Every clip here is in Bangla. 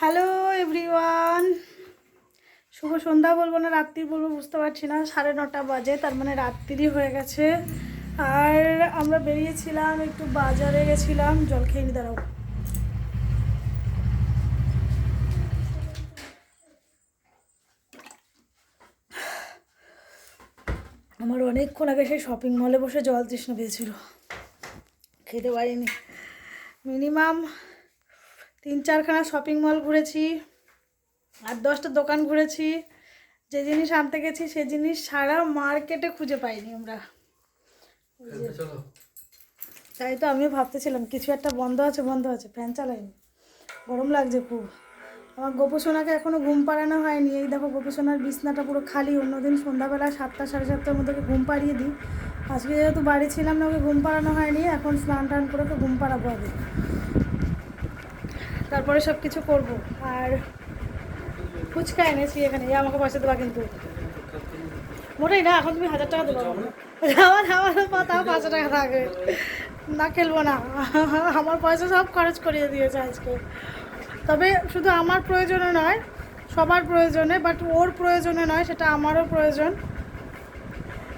হ্যালো এভরিওয়ান, শুভ সন্ধ্যা বলবো না রাত্রি বলবো বুঝতে পারছি না। 9:30 বাজে, তার মানে রাত্রি হয়ে গেছে। আর আমরা বেরিয়েছিলাম, একটু বাজারে গেছিলাম। জল খেয়ে নি, দাঁড়াও। আমার অনেকক্ষণ আগে সেই শপিং মলে বসে জল তৃষ্ণা পেয়েছিল, খেতে পারিনি। মিনিমাম 3-4খানা শপিং মল ঘুরেছি, 8-10টা দোকান ঘুরেছি। যে জিনিস আনতে গেছি সে জিনিস সারা মার্কেটে খুঁজে পাইনি আমরা। তাই তো আমিও ভাবতেছিলাম কিছু একটা বন্ধ আছে, ফ্যান চালাইনি, গরম লাগছে খুব। আমার গোপসোনাকে এখনও ঘুম পাড়ানো হয়নি। এই দেখো গোপসোনার বিছনাটা পুরো খালি। অন্যদিন সন্ধ্যাবেলা 7টা 7:30টার মধ্যে ঘুম পাড়িয়ে দিই। আজকে যেহেতু বাড়ি ছিলাম না, ওকে ঘুম পাড়ানো হয়নি। এখন স্নান টান করে ওকে ঘুম পাড়াবো আগে, তারপরে সব কিছু করবো। আর ফুচকা এনেছি এখানে, আমাকে পয়সা দেবা কিন্তু মোটেই না। এখন তুমি 1000 টাকা দেবো, আমার তাও 500 টাকা থাকবে না, খেলবো না। আমার পয়সা সব খরচ করিয়ে দিয়েছে আজকে। তবে শুধু আমার প্রয়োজনে নয়, সবার প্রয়োজনে, বাট ওর প্রয়োজনে নয়, সেটা আমারও প্রয়োজন,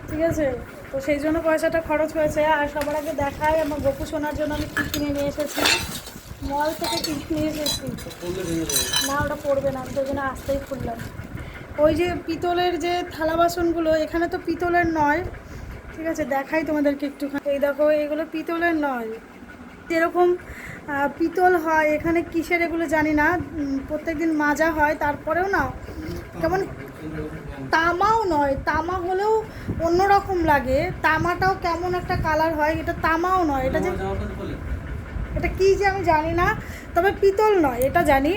ঠিক আছে? তো সেই জন্য পয়সাটা খরচ হয়েছে। আর সবার আগে দেখায় আমার গপু সোনার জন্য আমি কী কিনে নিয়ে এসেছি। মল থেকে কী নিয়ে এসেছি না, ওটা পড়বে না, আমি তো জন্য আসতেই খুললাম। ওই যে পিতলের যে থালা বাসনগুলো, এখানে তো পিতলের নয়, ঠিক আছে? দেখাই তোমাদেরকে একটুখানি। এই দেখো, এগুলো পিতলের নয়। যেরকম পিতল হয় এখানে, কিসের এগুলো জানি না, প্রত্যেকদিন মাজা হয়, তারপরেও না কেমন। তামাও নয়, তামা হলেও অন্যরকম লাগে। তামাটাও কেমন একটা কালার হয়, এটা তামাও নয়। এটা যে এটা কী যে আমি জানি না, তবে পিতল নয় এটা জানি।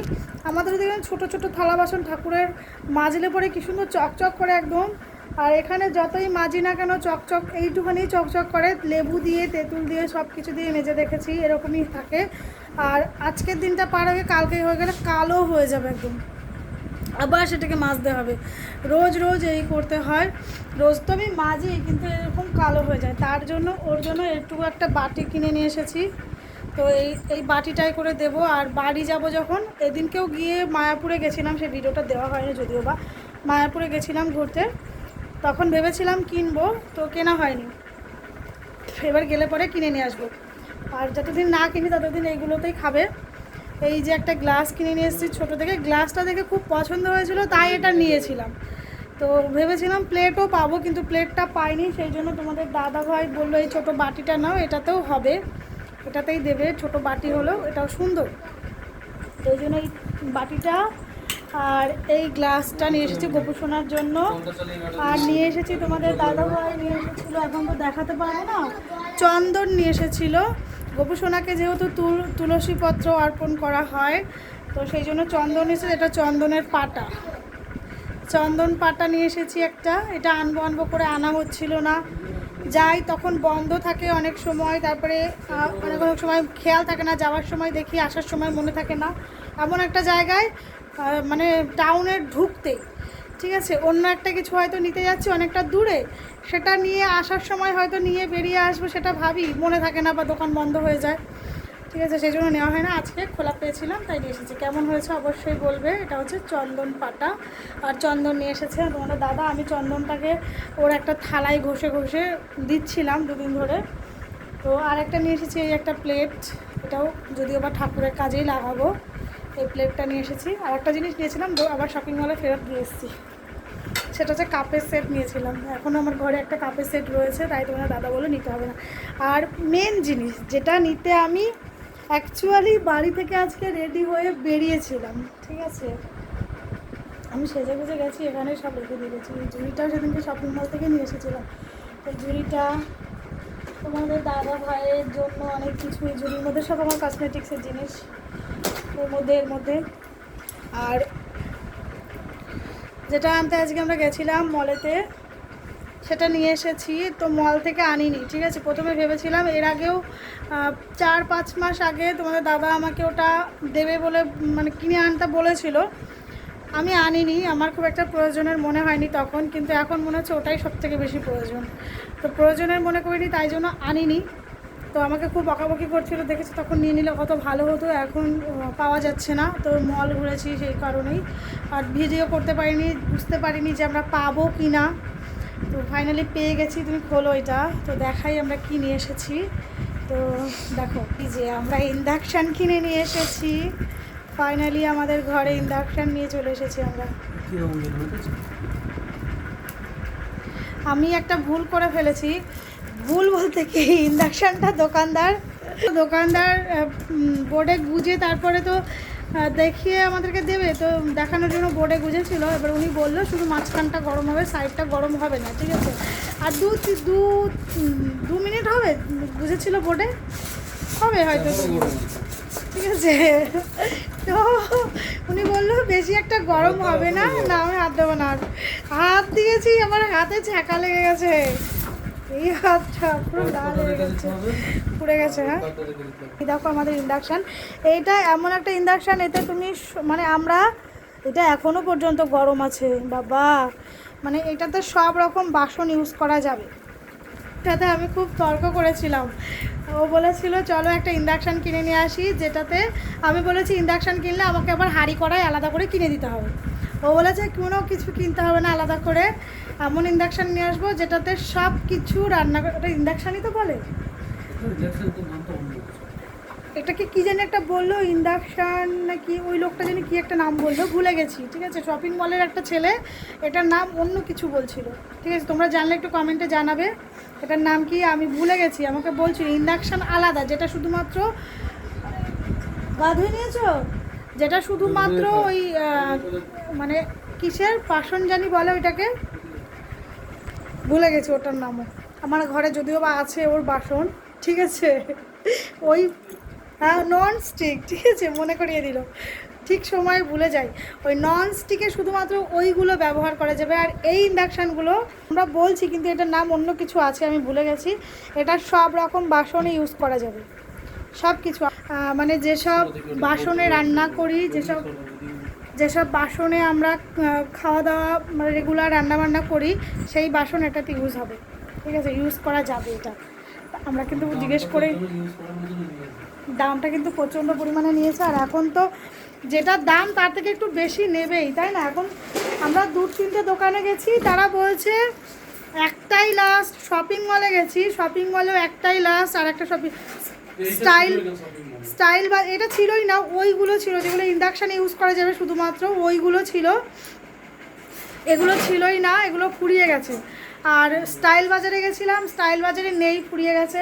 আমাদের দেখবেন ছোটো ছোটো থালা বাসন ঠাকুরের মাজলে পরে কী সুন্দর চকচক করে একদম। আর এখানে যতই মাজি না কেন চকচক, এইটুখানি চকচক করে। লেবু দিয়ে, তেঁতুল দিয়ে, সব কিছু দিয়ে মেজে দেখেছি, এরকমই থাকে। আর আজকের দিনটা পার হয়ে কালকে হয়ে গেলে কালো হয়ে যাবে একদম, আবার সেটাকে মাজতে হবে। রোজ রোজ এই করতে হয়। রোজ তো আমি মাজি, কিন্তু এরকম কালো হয়ে যায়। তার জন্য ওর জন্য একটু একটা বাটি কিনে নিয়ে এসেছি। তো এই বাটিটাই করে দেব। আর বাড়ি যাব যখন, এদিনকেও গিয়ে মায়াপুরে গেছিলাম, সেই ভিডিওটা দেওয়া হয়নি যদিও বা। মায়াপুরে গেছিলাম ঘুরতে, তখন ভেবেছিলাম কিনবো, তো কেনা হয়নি। এবার গেলে পরে কিনে নিয়ে আসবো। আর যতদিন না কিনি ততদিন এইগুলোতেই খাবে। এই যে একটা গ্লাস কিনে নিয়ে এসেছি ছোটো থেকে, গ্লাসটা দেখে খুব পছন্দ হয়েছিল, তাই এটা নিয়েছিলাম। তো ভেবেছিলাম প্লেটও পাবো, কিন্তু প্লেটটা পাইনি। সেই জন্য তোমাদের দাদা ভাই বললো এই ছোটো বাটিটা নাও, এটাতেও হবে, এটাতেই দেবে। ছোটো বাটি হলো, এটাও সুন্দর। তো ওই জন্য এই বাটিটা আর এই গ্লাসটা নিয়ে এসেছি গোপু সোনার জন্য। আর নিয়ে এসেছি, তোমাদের দাদা ভাই নিয়ে এসেছিলো, এখন তো দেখাতে পারবো না, চন্দন নিয়ে এসেছিলো। গোপু সোনাকে যেহেতু তুলসী পত্র অর্পণ করা হয়, তো সেই জন্য চন্দন এসেছে। এটা চন্দনের পাতা, চন্দন পাতা নিয়ে এসেছি একটা। এটা আনবো করে আনা হচ্ছিল না, যাই তখন বন্ধ থাকে অনেক সময়, তারপরে অনেক সময় খেয়াল থাকে না, যাওয়ার সময় দেখি, আসার সময় মনে থাকে না। এমন একটা জায়গায় মানে টাউনের ঢুকতে, ঠিক আছে, অন্য একটা কিছু হয়তো নিতে যাচ্ছি অনেকটা দূরে, সেটা নিয়ে আসার সময় হয়তো নিয়ে বেরিয়ে আসবো, সেটা ভাবি, মনে থাকে না, বা দোকান বন্ধ হয়ে যায়, ঠিক আছে? সেই জন্য নেওয়া হয় না। আজকে খোলা পেয়েছিলাম তাই নিয়ে এসেছি। কেমন হয়েছে অবশ্যই বলবে। এটা হচ্ছে চন্দন পাতা আর চন্দন নিয়ে এসেছে তোমাদের দাদা। আমি চন্দনটাকে ওর একটা থালায় ঘষে ঘষে দিচ্ছিলাম 2 দিন ধরে। তো আর একটা নিয়ে এসেছি, এই একটা প্লেট, এটাও যদিও বা ঠাকুরের কাজেই লাগাবো। এই প্লেটটা নিয়ে এসেছি। আর একটা জিনিস নিয়েছিলাম, আবার শপিং মলে ফেরত দিয়ে এসেছি, সেটা হচ্ছে কাপের সেট নিয়েছিলাম। এখনও আমার ঘরে একটা কাপের সেট রয়েছে, তাই তোমার দাদা বলে নিতে হবে না। আর মেন জিনিস যেটা নিতে আমি অ্যাকচুয়ালি বাড়ি থেকে আজকে রেডি হয়ে বেরিয়েছিলাম, ঠিক আছে, আমি সেজে গুজে গেছি, এখানে সব রেখে দিয়ে গেছি। এই ঝুড়িটাও সেদিনকে শপিং মল থেকে নিয়ে এসেছিলাম। এই ঝুড়িটা তোমাদের দাদা ভাইয়ের জন্য অনেক কিছু, এই ঝুড়ির মধ্যে সব আমার কসমেটিক্সের জিনিস এর মধ্যে। আর যেটা আনতে আজকে আমরা গেছিলাম মলেতে, সেটা নিয়ে এসেছি। তো মল থেকে আনিনি, ঠিক আছে? প্রথমে ভেবেছিলাম, এর আগেও 4-5 মাস আগে তোমাদের দাদা আমাকে ওটা দেবে বলে, মানে কিনে আনতে বলেছিল, আমি আনিনি। আমার খুব একটা প্রয়োজনের মনে হয়নি তখন, কিন্তু এখন মনে হচ্ছে ওটাই সবথেকে বেশি প্রয়োজন। তো প্রয়োজনের মনে করিনি, তাই জন্য আনিনি। তো আমাকে খুব বকাবকি করছিল, দেখেছি তখন নিয়ে নিলে কত ভালো হতো, এখন পাওয়া যাচ্ছে না। তো মল ঘুরেছি সেই কারণেই, আর ভিডিও করতে পারিনি, বুঝতে পারিনি যে আমরা পাবো কি না। তো ফাইনালি পেয়ে গেছি। তুমি খোলো এটা, তো দেখাই আমরা কি নিয়ে এসেছি। তো দেখো এই যে আমরা ইন্ডাকশান কিনে নিয়ে এসেছি। ফাইনালি আমাদের ঘরে ইন্ডাকশান নিয়ে চলে এসেছি আমরা। আমি একটা ভুল করে ফেলেছি, ভুল বলতে কি, ইন্ডাকশানটা দোকানদার বোর্ডে গুজে তারপরে তো দেখিয়ে আমাদেরকে দেবে, তো দেখানোর জন্য বোর্ডে গুজেছিল। এবার উনি বললো শুধু মাঝখানটা গরম হবে, সাইডটা গরম হবে না, ঠিক আছে। আর দু মিনিট হবে গুজেছিল বোর্ডে, হবে হয়তো, ঠিক আছে। তো উনি বললো বেশি একটা গরম হবে না, না আমি হাত দেবো না। হাত দিয়েছি, আমার হাতে ছ্যাঁকা লেগে গেছে, এই হাতটা পুরো লাল হয়ে গেছে, পুড়ে গেছে। হ্যাঁ, দেখো আমাদের ইন্ডাকশান, এইটা এমন একটা ইন্ডাকশান, এতে তুমি মানে আমরা এটা এখনও পর্যন্ত গরম আছে বাবা, মানে এটাতে সব রকম বাসন ইউজ করা যাবে। এটাতে আমি খুব তর্ক করেছিলাম, ও বলেছিল চলো একটা ইন্ডাকশান কিনে নিয়ে আসি, যেটাতে আমি বলেছি ইন্ডাকশান কিনলে আমাকে আবার হাঁড়ি কড়াই আলাদা করে কিনে দিতে হবে। ও বলেছে কোনো কিছু কিনতে হবে না আলাদা করে, এমন ইন্ডাকশান নিয়ে আসবো যেটাতে সব কিছু রান্না করে। ওটা ইন্ডাকশানই তো বলে, এটাকে কী জানি একটা বললো, ইন্ডাকশান নাকি, ওই লোকটা জানি কী একটা নাম বললো, ভুলে গেছি, ঠিক আছে। শপিং মলের একটা ছেলে এটার নাম অন্য কিছু বলছিল, ঠিক আছে। তোমরা জানলে একটু কমেন্টে জানাবে এটার নাম কি, আমি ভুলে গেছি। আমাকে বলছিল ইন্ডাকশান আলাদা, যেটা শুধুমাত্র গা ধুয়ে নিয়েছো, যেটা শুধুমাত্র ওই মানে কিসের বাসন জানি বলে ওইটাকে, ভুলে গেছি ওটার নামও। আমার ঘরে যদিও বা আছে ওর বাসন, ঠিক আছে, ওই হ্যাঁ নন স্টিক, ঠিক আছে, মনে করিয়ে দিল, ঠিক সময় ভুলে যাই। ওই নন স্টিকে শুধুমাত্র ওইগুলো ব্যবহার করা যাবে, আর এই ইন্ডাকশানগুলো আমরা বলছি কিন্তু এটার নাম অন্য কিছু আছে, আমি ভুলে গেছি। এটা সব রকম বাসনে ইউজ করা যাবে, সব কিছু, মানে যেসব বাসনে রান্না করি, যেসব বাসনে আমরা খাওয়া দাওয়া মানে রেগুলার রান্নাবান্না করি, সেই বাসন এটাতে ইউজ হবে, ঠিক আছে, ইউজ করা যাবে এটা। আমরা কিন্তু জিজ্ঞেস করে, দামটা কিন্তু প্রচণ্ড পরিমাণে নিয়েছে, আর এখন তো যেটার দাম তার থেকে একটু বেশি নেবেই, তাই না। এখন আমরা 2-3টে দোকানে গেছি, তারা বলছে একটাই লাস্ট। শপিং মলে গেছি, শপিং মলেও একটাই লাস্ট, আর একটা শপিং স্টাইল বা এটা ছিলই না, ওইগুলো ছিল যেগুলো ইন্ডাকশানে ইউজ করা যাবে শুধুমাত্র, ওইগুলো ছিল, এগুলো ছিলই না, এগুলো ফুরিয়ে গেছে। আর স্টাইল বাজারে গেছিলাম, স্টাইল বাজারে নেই, ফুরিয়ে গেছে।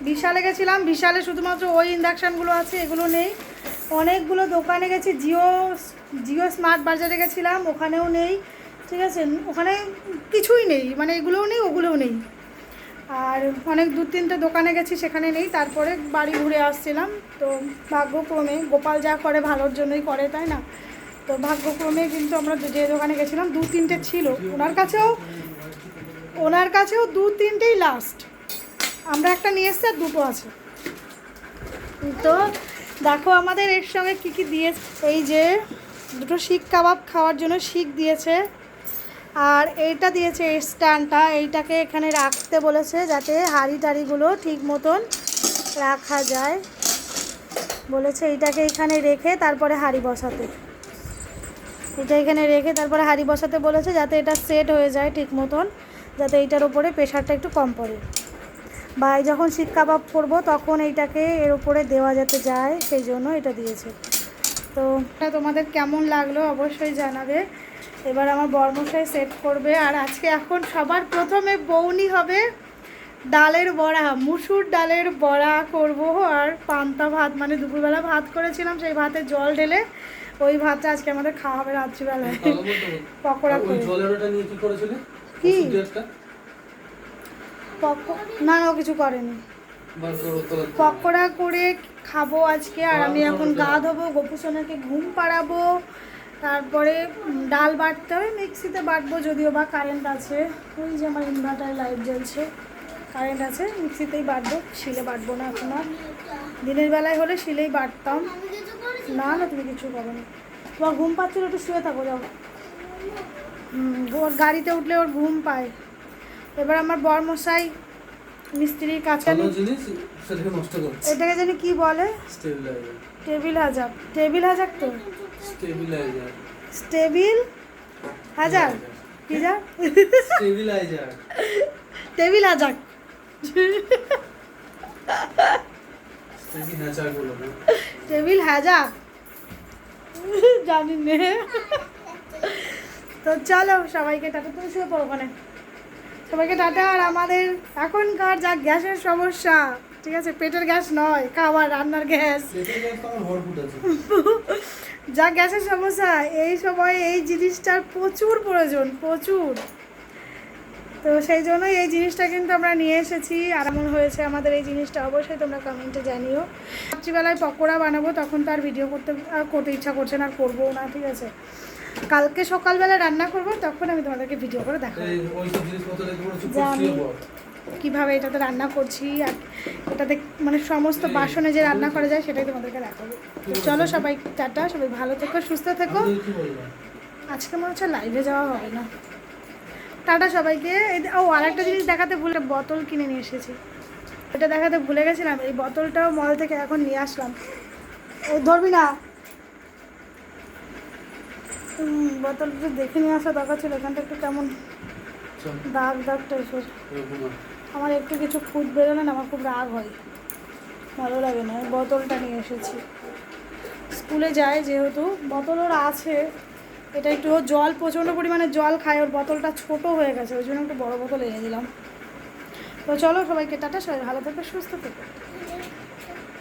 বিশালে গেছিলাম, বিশালে শুধুমাত্র ওই ইন্ডাকশানগুলো আছে, এগুলো নেই। অনেকগুলো দোকানে গেছি, জিও স্মার্ট বাজারে গেছিলাম, ওখানেও নেই, ঠিক আছে, ওখানে কিছুই নেই, মানে এগুলোও নেই ওগুলোও নেই। আর অনেক 2-3টে দোকানে গেছি, সেখানে নেই। তারপরে বাড়ি ঘুরে আসছিলাম, তো ভাগ্যক্রমে, গোপাল যা করে ভালোর জন্যই করে, তাই না। তো ভাগ্যক্রমে কিন্তু আমরা যে দোকানে গেছিলাম 2-3টে ছিল, ওনার কাছেও 2-3টেই লাস্ট। আমরা একটা নিয়ে এসছি, আর 2টো আছে। তো দেখো আমাদের এর সঙ্গে কী কী দিয়েছে, এই যে 2টো শিক কাবাব খাওয়ার জন্য শিক দিয়েছে, আর এইটা দিয়েছে এই স্ট্যান্ডটা, এইটাকে এখানে রাখতে বলেছে যাতে হাঁড়ি টাড়িগুলো ঠিক মতন রাখা যায়, বলেছে এইটাকে এখানে রেখে তারপরে হাঁড়ি বসাতে, এটা এখানে রেখে তারপরে হাঁড়ি বসাতে বলেছে, যাতে এটা সেট হয়ে যায় ঠিক মতন, যাতে এইটার ওপরে প্রেশারটা একটু কম পড়ে, বা যখন শিক কাবাব করবো তখন এইটাকে এর উপরে দেওয়া যাতে যায়, সেই জন্য এটা দিয়েছে। তো এটা তোমাদের কেমন লাগলো অবশ্যই জানাবে। এবার আমার বরমশাই সেট করবে, আর আজকে এখন সবার প্রথমে বউনি হবে ডালের বড়া, মুসুর ডালের বড়া করব, আর পান্তা ভাত, মানে দুপুরবেলা ভাত করেছিলাম, সেই ভাতে জল ঢেলে ওই ভাতটা আজকে আমাদের খাওয়া হবে রাত্রিবেলায়, পকোড়া করে। কি না না, কিছু করেনি, পকোড়া করে খাবো আজকে। আর আমি এখন গা ধোবো, গোপুসোনাকে ঘুম পাড়াবো, তারপরে ডাল বাটতে হবে, মিক্সিতে বাটবো, যদিও বা কারেন্ট আছে, ওই যে আমার ইনভার্টার লাইট জ্বলছে, কারেন্ট আছে, মিক্সিতেই বাটবো, শিলে বাটবো না এখন। আর দিনের বেলায় হলে শিলেই বাটতাম। না না, তুমি কিছু করো না, তোমার ঘুম পাচ্ছিল, একটু শুয়ে থাকো, যাও। ওর গাড়িতে উঠলে ওর ঘুম পায়। এবার আমার বরমশাই মিস্ত্রির কাছে ভালো জিনিস সেটাকে নষ্ট করছে। এটাকে জানি কি বলে? স্টেবিলাইজার। টেবিল হাজার, টেবিল হাজার তো স্টেবিলাইজার। স্টেবিল হাজার কি যা স্টেবিলাইজার। টেবিল হাজার স্টেবিলাইজার বলো না। টেবিল হাজার জানি নে। তো চলো সবাইকে টাটা, তুমি শুয়ে পড়ো ওখানে। সবাইকে টাটা। আর আমাদের এখনকার যা গ্যাসের সমস্যা, ঠিক আছে, পেটের গ্যাস নয়, খাবার রান্নার গ্যাস, পেটের গ্যাস তো আমার ভরপুর আছে। যা গ্যাসের সমস্যা, এই সময় এই জিনিসটার প্রচুর প্রয়োজন, প্রচুর। তো সেই জন্যই এই জিনিসটা কিন্তু আমরা নিয়ে এসেছি। আর এমন হয়েছে আমাদের এই জিনিসটা, অবশ্যই তোমরা কমেন্টে জানিও। রাত্রিবেলায় পকোড়া বানাবো, তখন তার ভিডিও করতে ইচ্ছা করছে না, আর করবো না, ঠিক আছে। কালকে সকালবেলা রান্না করবো, তখন আমি তোমাদেরকে ভিডিও করে দেখাবো যে আমি কীভাবে এটাতে রান্না করছি। আর এটাতে মানে সমস্ত বাসনে যে রান্না করা যায় সেটাই তোমাদেরকে দেখাবো। তো চলো সবাই টাটা, সবাই ভালো থেকো, সুস্থ থেকো। আজকে মনে হচ্ছে লাইভে যাওয়া হবে না। টাটা সবাইকে। ও আরেকটা জিনিস দেখাতে ভুলে, বোতল কিনে নিয়ে এসেছি, এটা দেখাতে ভুলে গেছিলাম। এই বোতলটাও মল থেকে এখন নিয়ে আসলাম। এই ধরবি না, বোতলটা দেখে নিয়ে আসা দরকার ছিল। এখানটা একটু কেমন দাগ দাগ টাইপের। আমার একটু কিছু ফুট বেরোলে না আমার খুব রাগ হয়, ভালো লাগে না। বোতলটা নিয়ে এসেছি, স্কুলে যায় যেহেতু বোতল ওর আছে। এটা একটু জল, প্রচণ্ড পরিমাণে জল খায়, ওর বোতলটা ছোট হয়ে গেছে, ওই জন্য একটু বড়ো বোতল এনে দিলাম। তো চলো সবাইকে টাটা, সবাই ভালো থেকো, সুস্থ থেকো।